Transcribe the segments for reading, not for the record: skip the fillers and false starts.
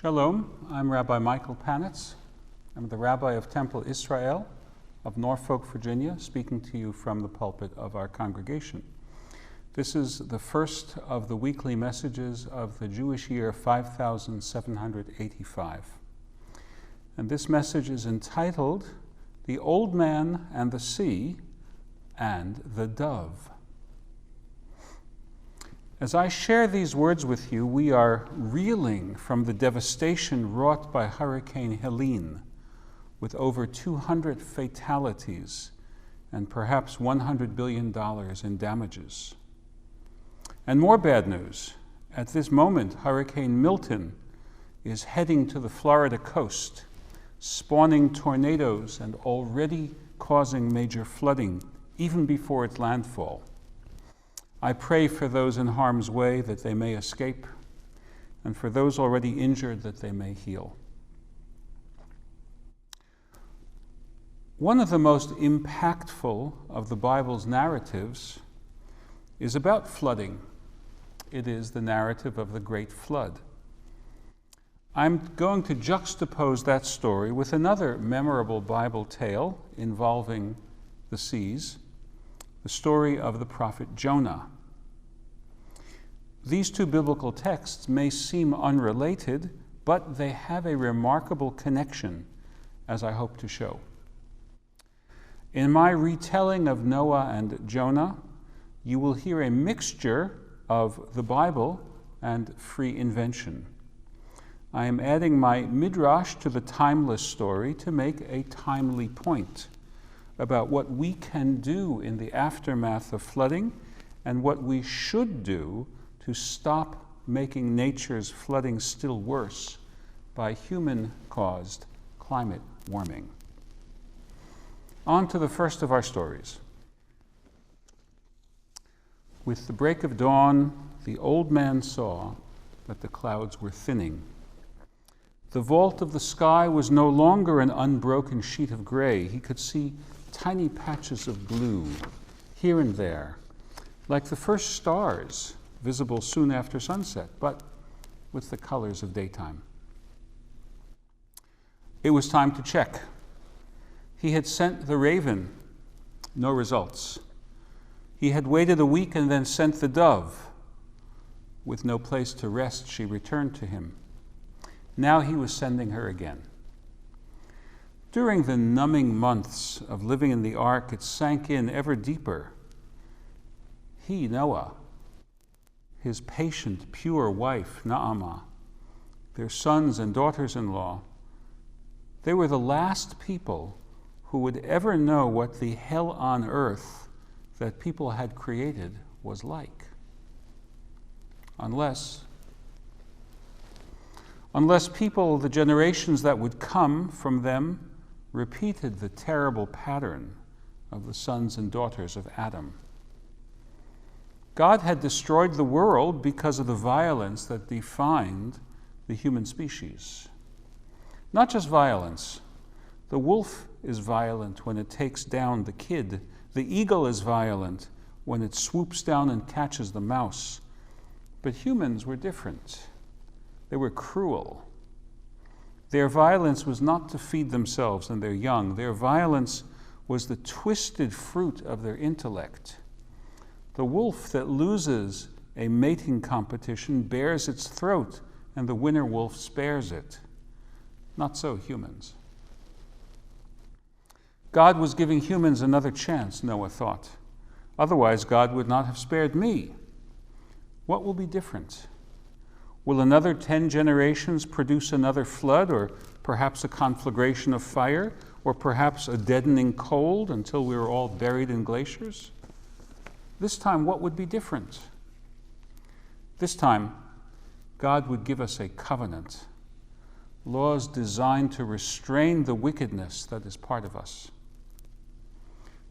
Shalom, I'm Rabbi Michael Panitz. I'm the Rabbi of Temple Israel of Norfolk, Virginia, speaking to you from the pulpit of our congregation. This is the first of the weekly messages of the Jewish year 5785. And this message is entitled, The Old Man and the Sea and the Dove. As I share these words with you, we are reeling from the devastation wrought by Hurricane Helene, with over 200 fatalities and perhaps $100 billion in damages. And more bad news. At this moment, Hurricane Milton is heading to the Florida coast, spawning tornadoes and already causing major flooding, even before its landfall. I pray for those in harm's way that they may escape, and for those already injured that they may heal. One of the most impactful of the Bible's narratives is about flooding. It is the narrative of the Great Flood. I'm going to juxtapose that story with another memorable Bible tale involving the seas, the story of the prophet Jonah. These two biblical texts may seem unrelated, but they have a remarkable connection, as I hope to show. In my retelling of Noah and Jonah, you will hear a mixture of the Bible and free invention. I am adding my midrash to the timeless story to make a timely point about what we can do in the aftermath of flooding and what we should do to stop making nature's flooding still worse by human-caused climate warming. On to the first of our stories. With the break of dawn, the old man saw that the clouds were thinning. The vault of the sky was no longer an unbroken sheet of gray. He could see tiny patches of blue here and there, like the first stars visible soon after sunset, but with the colors of daytime. It was time to check. He had sent the raven, no results. He had waited a week and then sent the dove. With no place to rest, she returned to him. Now he was sending her again. During the numbing months of living in the ark, it sank in ever deeper. He, Noah, his patient, pure wife, Naamah, their sons and daughters-in-law, they were the last people who would ever know what the hell on earth that people had created was like. Unless people, the generations that would come from them, repeated the terrible pattern of the sons and daughters of Adam. God had destroyed the world because of the violence that defined the human species. Not just violence. The wolf is violent when it takes down the kid. The eagle is violent when it swoops down and catches the mouse. But humans were different. They were cruel. Their violence was not to feed themselves and their young. Their violence was the twisted fruit of their intellect. The wolf that loses a mating competition bears its throat, and the winner wolf spares it. Not so humans. God was giving humans another chance, Noah thought. Otherwise, God would not have spared me. What will be different? Will another 10 generations produce another flood, or perhaps a conflagration of fire, or perhaps a deadening cold until we were all buried in glaciers? This time, what would be different? This time, God would give us a covenant, laws designed to restrain the wickedness that is part of us.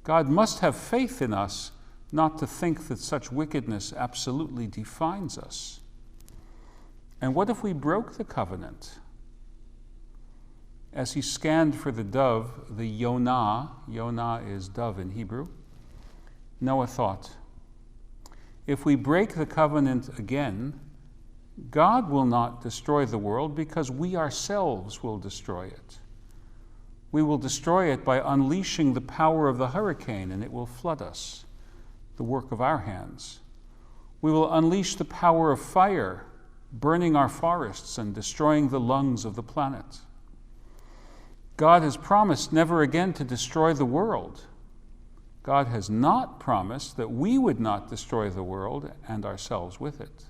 God must have faith in us not to think that such wickedness absolutely defines us. And what if we broke the covenant? As he scanned for the dove, the Yonah is dove in Hebrew, Noah thought, if we break the covenant again, God will not destroy the world because we ourselves will destroy it. We will destroy it by unleashing the power of the hurricane, and it will flood us, the work of our hands. We will unleash the power of fire, burning our forests and destroying the lungs of the planet. God has promised never again to destroy the world. God has not promised that we would not destroy the world and ourselves with it.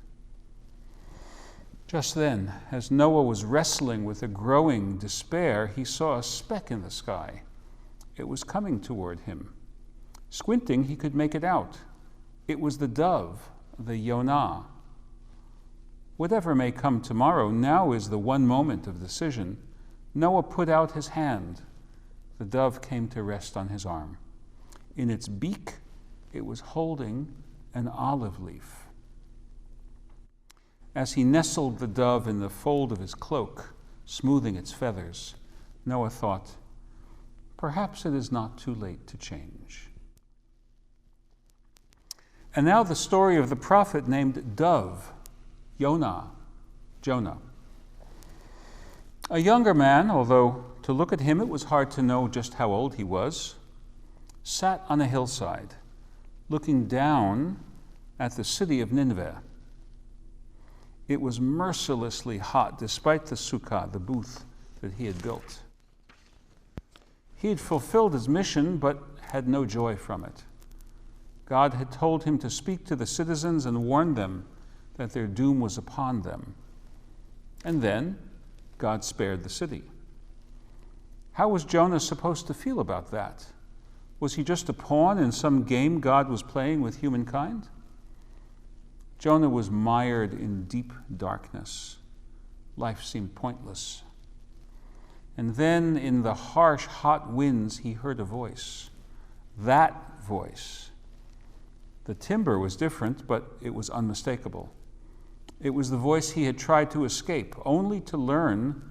Just then, as Noah was wrestling with a growing despair, he saw a speck in the sky. It was coming toward him. Squinting, he could make it out. It was the dove, the Yonah. Whatever may come tomorrow, now is the one moment of decision. Noah put out his hand. The dove came to rest on his arm. In its beak, it was holding an olive leaf. As he nestled the dove in the fold of his cloak, smoothing its feathers, Noah thought, perhaps it is not too late to change. And now the story of the prophet named Dove, Jonah. A younger man, although to look at him it was hard to know just how old he was, sat on a hillside, looking down at the city of Nineveh. It was mercilessly hot, despite the sukkah, the booth that he had built. He had fulfilled his mission, but had no joy from it. God had told him to speak to the citizens and warn them that their doom was upon them. And then God spared the city. How was Jonah supposed to feel about that? Was he just a pawn in some game God was playing with humankind? Jonah was mired in deep darkness. Life seemed pointless. And then in the harsh, hot winds, he heard a voice. That voice. The timbre was different, but it was unmistakable. It was the voice he had tried to escape, only to learn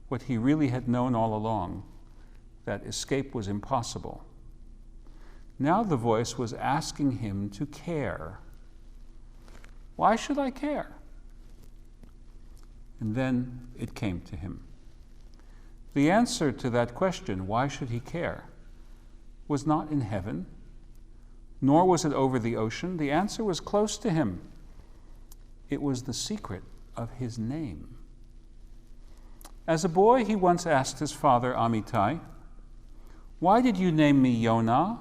what he really had known all along, that escape was impossible. Now the voice was asking him to care. Why should I care? And then it came to him. The answer to that question, why should he care, was not in heaven, nor was it over the ocean. The answer was close to him. It was the secret of his name. As a boy, he once asked his father, Amitai, why did you name me Yonah?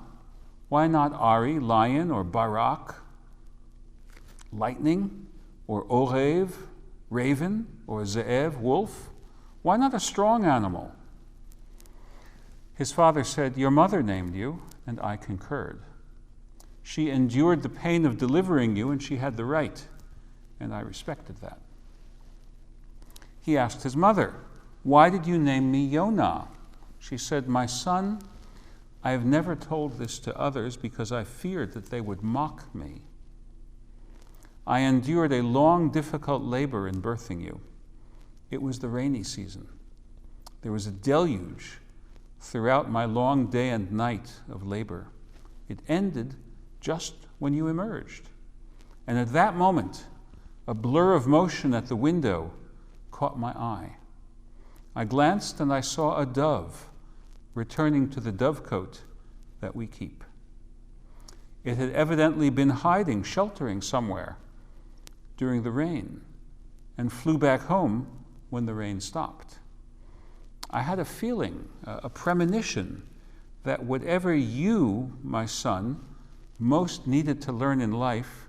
Why not Ari, lion, or Barak, lightning, or Orev, raven, or Ze'ev, wolf? Why not a strong animal? His father said, your mother named you, and I concurred. She endured the pain of delivering you, and she had the right, and I respected that. He asked his mother, why did you name me Yonah? She said, my son, I have never told this to others because I feared that they would mock me. I endured a long, difficult labor in birthing you. It was the rainy season. There was a deluge throughout my long day and night of labor. It ended just when you emerged. And at that moment, a blur of motion at the window caught my eye. I glanced and I saw a dove returning to the dovecote that we keep. It had evidently been hiding, sheltering somewhere during the rain, and flew back home when the rain stopped. I had a feeling, a premonition, that whatever you, my son, most needed to learn in life,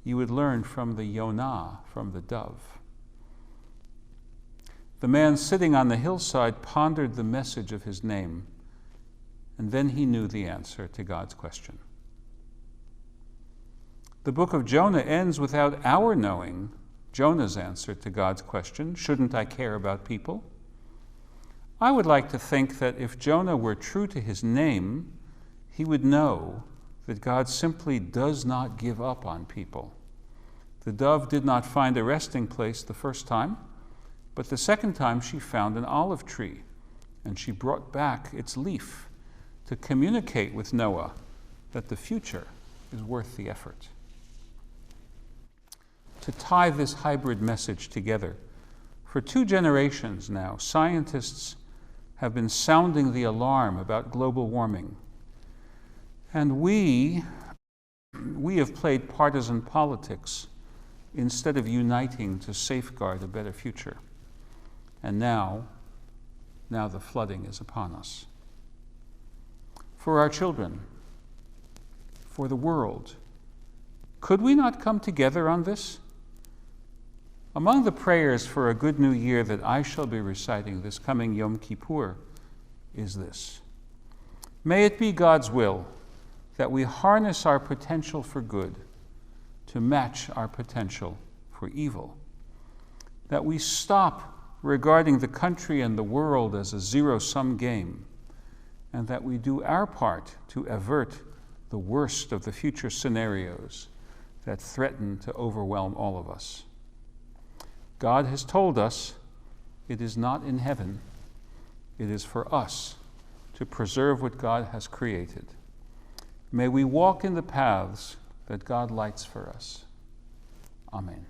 you would learn from the Yonah, from the dove. The man sitting on the hillside pondered the message of his name, and then he knew the answer to God's question. The book of Jonah ends without our knowing Jonah's answer to God's question, shouldn't I care about people? I would like to think that if Jonah were true to his name, he would know that God simply does not give up on people. The dove did not find a resting place the first time, but the second time she found an olive tree, and she brought back its leaf to communicate with Noah that the future is worth the effort. to tie this hybrid message together. For 2 generations now, scientists have been sounding the alarm about global warming. And we have played partisan politics instead of uniting to safeguard a better future. And now the flooding is upon us. For our children, for the world, could we not come together on this? Among the prayers for a good new year that I shall be reciting this coming Yom Kippur is this: may it be God's will that we harness our potential for good to match our potential for evil, that we stop regarding the country and the world as a zero-sum game, and that we do our part to avert the worst of the future scenarios that threaten to overwhelm all of us. God has told us it is not in heaven. It is for us to preserve what God has created. May we walk in the paths that God lights for us. Amen.